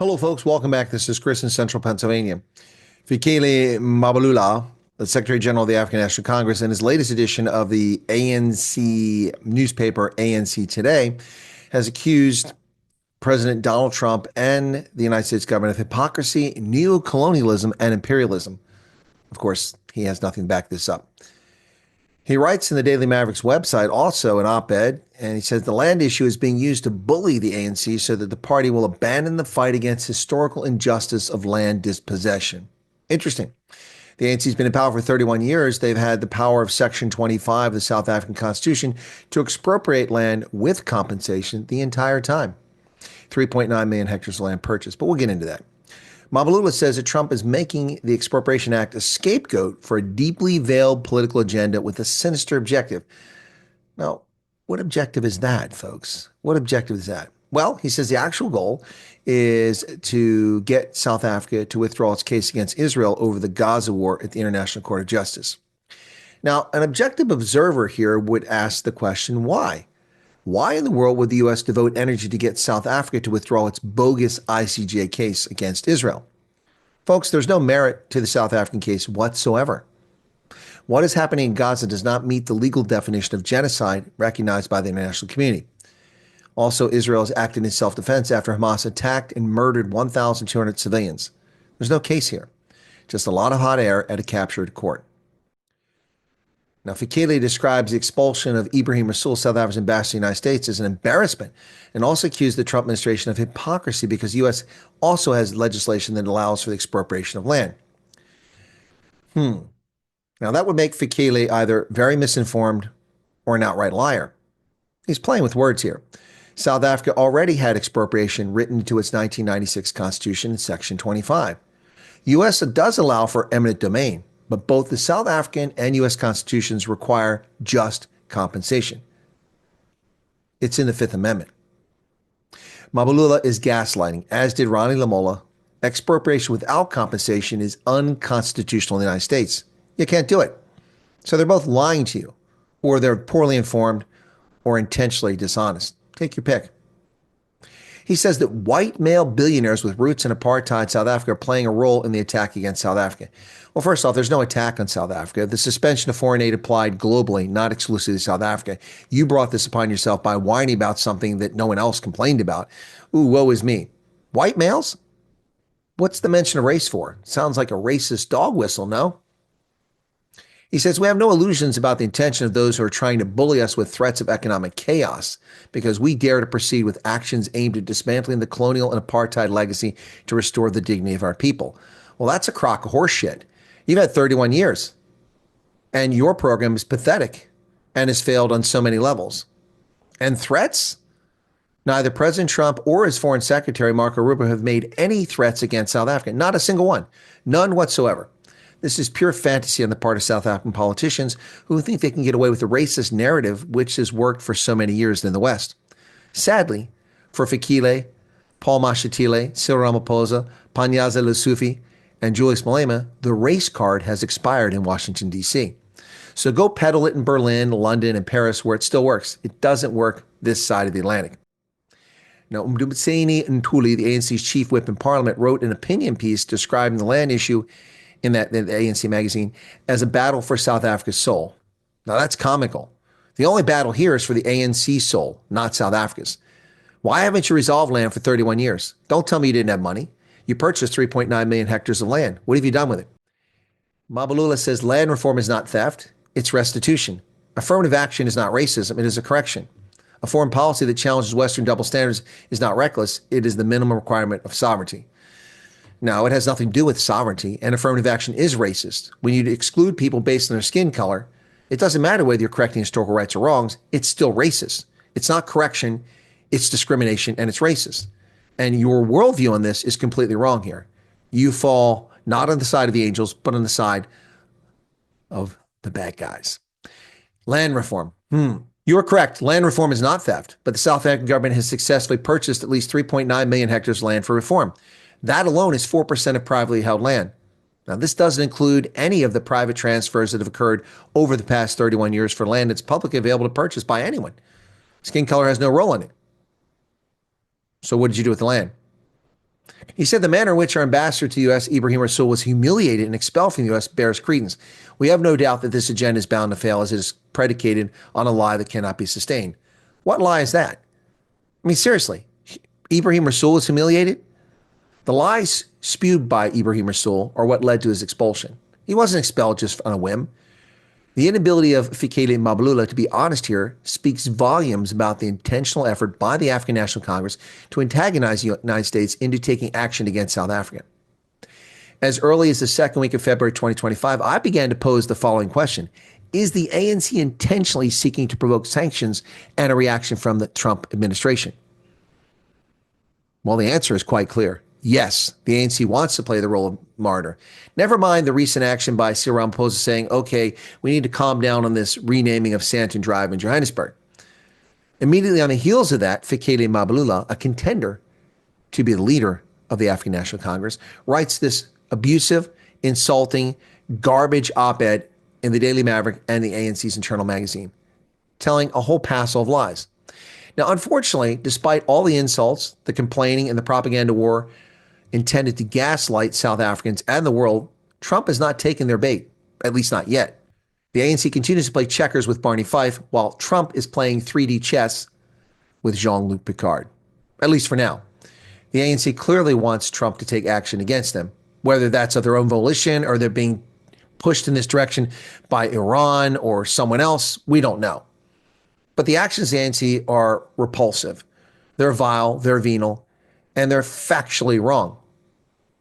Hello, folks. Welcome back. This is Chris in Central Pennsylvania. Fikile Mbalula, the Secretary General of the African National Congress, in his latest edition of the ANC newspaper, ANC Today, has accused President Donald Trump and the United States government of hypocrisy, neocolonialism, and imperialism. Of course, he has nothing to back this up. He writes in the Daily Mavericks website also an op-ed, and he says the land issue is being used to bully the ANC so that the party will abandon the fight against historical injustice of land dispossession. Interesting. The ANC's been in power for 31 years. They've had the power of Section 25 of the South African Constitution to expropriate land with compensation the entire time. 3.9 million hectares of land purchased, but we'll get into that. Mbalula says that Trump is making the Expropriation Act a scapegoat for a deeply veiled political agenda with a sinister objective. Now, what objective is that, folks? What objective is that? Well, he says the actual goal is to get South Africa to withdraw its case against Israel over the Gaza war at the International Court of Justice. Now, an objective observer here would ask the question, why? Why in the world would the U.S. devote energy to get South Africa to withdraw its bogus ICJ case against Israel? Folks, there's no merit to the South African case whatsoever. What is happening in Gaza does not meet the legal definition of genocide recognized by the international community. Also, Israel has acted in self-defense after Hamas attacked and murdered 1,200 civilians. There's no case here. Just a lot of hot air at a captured court. Now, Fikile describes the expulsion of Ibrahim Rasool, South Africa's ambassador to the United States, as an embarrassment, and also accused the Trump administration of hypocrisy because the U.S. also has legislation that allows for the expropriation of land. Now, that would make Fikile either very misinformed or an outright liar. He's playing with words here. South Africa already had expropriation written into its 1996 Constitution in Section 25. The U.S. does allow for eminent domain, but both the South African and U.S. constitutions require just compensation. It's in the Fifth Amendment. Mbalula is gaslighting, as did Ronnie Lamola. Expropriation without compensation is unconstitutional in the United States. You can't do it. So they're both lying to you, or they're poorly informed, or intentionally dishonest. Take your pick. He says that white male billionaires with roots in apartheid South Africa are playing a role in the attack against South Africa. Well, first off, there's no attack on South Africa. The suspension of foreign aid applied globally, not exclusively to South Africa. You brought this upon yourself by whining about something that no one else complained about. Ooh, woe is me. White males? What's the mention of race for? Sounds like a racist dog whistle, no? He says, we have no illusions about the intention of those who are trying to bully us with threats of economic chaos because we dare to proceed with actions aimed at dismantling the colonial and apartheid legacy to restore the dignity of our people. Well, that's a crock of horse shit. You've had 31 years, and your program is pathetic and has failed on so many levels. And threats? Neither President Trump or his Foreign Secretary, Marco Rubio, have made any threats against South Africa. Not a single one. None whatsoever. This is pure fantasy on the part of South African politicians who think they can get away with the racist narrative which has worked for so many years in the West. Sadly, for Fikile, Paul Mashatile, Cyril Ramaphosa, Panyaza Lesufi, and Julius Malema, the race card has expired in Washington, D.C. So go peddle it in Berlin, London, and Paris where it still works. It doesn't work this side of the Atlantic. Now, Mdumiseni Ntuli, the ANC's chief whip in Parliament, wrote an opinion piece describing the land issue in the ANC magazine as a battle for South Africa's soul. Now, that's comical. The only battle here is for the ANC soul, not South Africa's. Why haven't you resolved land for 31 years? Don't tell me you didn't have money. You purchased 3.9 million hectares of land. What have you done with it? Mbalula says land reform is not theft, it's restitution. Affirmative action is not racism, it is a correction. A foreign policy that challenges Western double standards is not reckless, it is the minimum requirement of sovereignty. Now, it has nothing to do with sovereignty, and affirmative action is racist. When you exclude people based on their skin color, it doesn't matter whether you're correcting historical rights or wrongs, it's still racist. It's not correction, it's discrimination, and it's racist. And your worldview on this is completely wrong here. You fall not on the side of the angels, but on the side of the bad guys. Land reform. You are correct. Land reform is not theft, but the South African government has successfully purchased at least 3.9 million hectares of land for reform. That alone is 4% of privately held land. Now, this doesn't include any of the private transfers that have occurred over the past 31 years for land that's publicly available to purchase by anyone. Skin color has no role in it. So what did you do with the land? He said the manner in which our ambassador to the U.S., Ibrahim Rasool, was humiliated and expelled from the U.S. bears credence. We have no doubt that this agenda is bound to fail as it is predicated on a lie that cannot be sustained. What lie is that? I mean, seriously, Ibrahim Rasool was humiliated? The lies spewed by Ibrahim Rasool are what led to his expulsion. He wasn't expelled just on a whim. The inability of Fikile Mbalula to be honest here speaks volumes about the intentional effort by the African National Congress to antagonize the United States into taking action against South Africa. As early as the second week of February 2025, I began to pose the following question. Is the ANC intentionally seeking to provoke sanctions and a reaction from the Trump administration? Well, the answer is quite clear. Yes, the ANC wants to play the role of martyr. Never mind the recent action by Cyril Ramaphosa saying, okay, we need to calm down on this renaming of Santon Drive in Johannesburg. Immediately on the heels of that, Fikile Mbalula, a contender to be the leader of the African National Congress, writes this abusive, insulting, garbage op-ed in the Daily Maverick and the ANC's internal magazine, telling a whole passel of lies. Now, unfortunately, despite all the insults, the complaining, and the propaganda war intended to gaslight South Africans and the world, Trump has not taken their bait, at least not yet. The ANC continues to play checkers with Barney Fife, while Trump is playing 3D chess with Jean-Luc Picard, at least for now. The ANC clearly wants Trump to take action against them, whether that's of their own volition or they're being pushed in this direction by Iran or someone else, we don't know. But the actions of the ANC are repulsive. They're vile, they're venal, and they're factually wrong.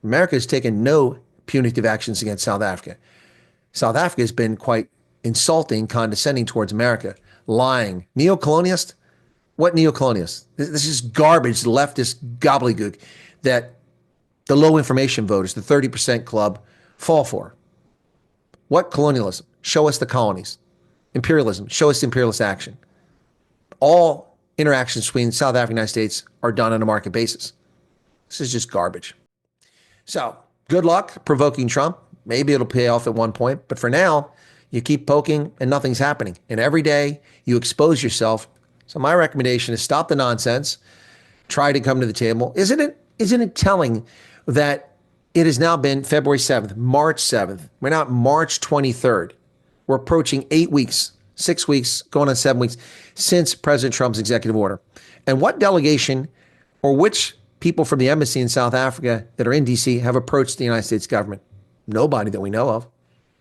America has taken no punitive actions against South Africa. South Africa has been quite insulting, condescending towards America, lying. Neocolonialist? What neocolonialist? This is garbage, leftist gobbledygook that the low information voters, the 30% club, fall for. What colonialism? Show us the colonies. Imperialism? Show us imperialist action. All interactions between South Africa and the United States are done on a market basis. This is just garbage. So good luck provoking Trump. Maybe it'll pay off at one point. But for now, you keep poking and nothing's happening. And every day you expose yourself. So my recommendation is stop the nonsense. Try to come to the table. Isn't it telling that it has now been February 7th, March 7th. We're now at March 23rd. We're approaching 8 weeks, 6 weeks, going on 7 weeks since President Trump's executive order. And what delegation or which people from the embassy in South Africa that are in D.C. have approached the United States government? Nobody that we know of.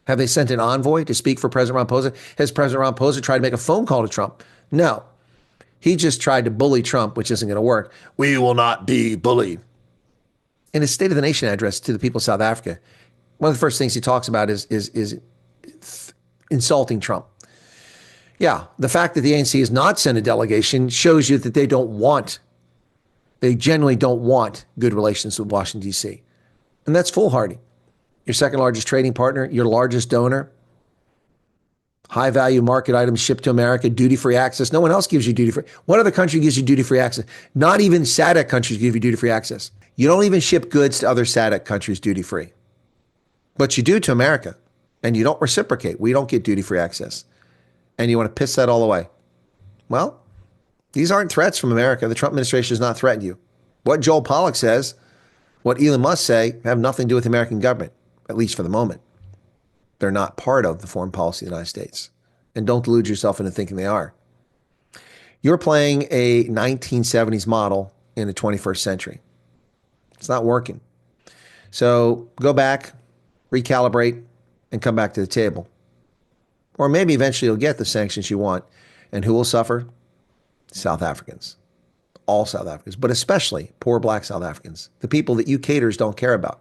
Have they sent an envoy to speak for President Ramaphosa? Has President Ramaphosa tried to make a phone call to Trump? No. He just tried to bully Trump, which isn't going to work. We will not be bullied. In his State of the Nation address to the people of South Africa, one of the first things he talks about is insulting Trump. Yeah, the fact that the ANC has not sent a delegation shows you that they genuinely don't want good relations with Washington, D.C. And that's foolhardy. Your second largest trading partner, your largest donor, high value market items shipped to America, duty-free access. No one else gives you duty-free. What other country gives you duty-free access? Not even SADC countries give you duty-free access. You don't even ship goods to other SADC countries duty-free. But you do to America, and you don't reciprocate. We don't get duty-free access. And you want to piss that all away. Well, these aren't threats from America. The Trump administration does not threaten you. What Joel Pollak says, what Elon Musk say, have nothing to do with the American government, at least for the moment. They're not part of the foreign policy of the United States. And don't delude yourself into thinking they are. You're playing a 1970s model in the 21st century. It's not working. So go back, recalibrate, and come back to the table. Or maybe eventually you'll get the sanctions you want. And who will suffer? South Africans. All South Africans, but especially poor black South Africans. The people that you caters don't care about.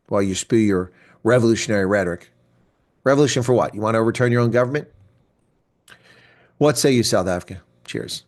While you spew your revolutionary rhetoric. Revolution for what? You want to overturn your own government? What say you, South Africa? Cheers.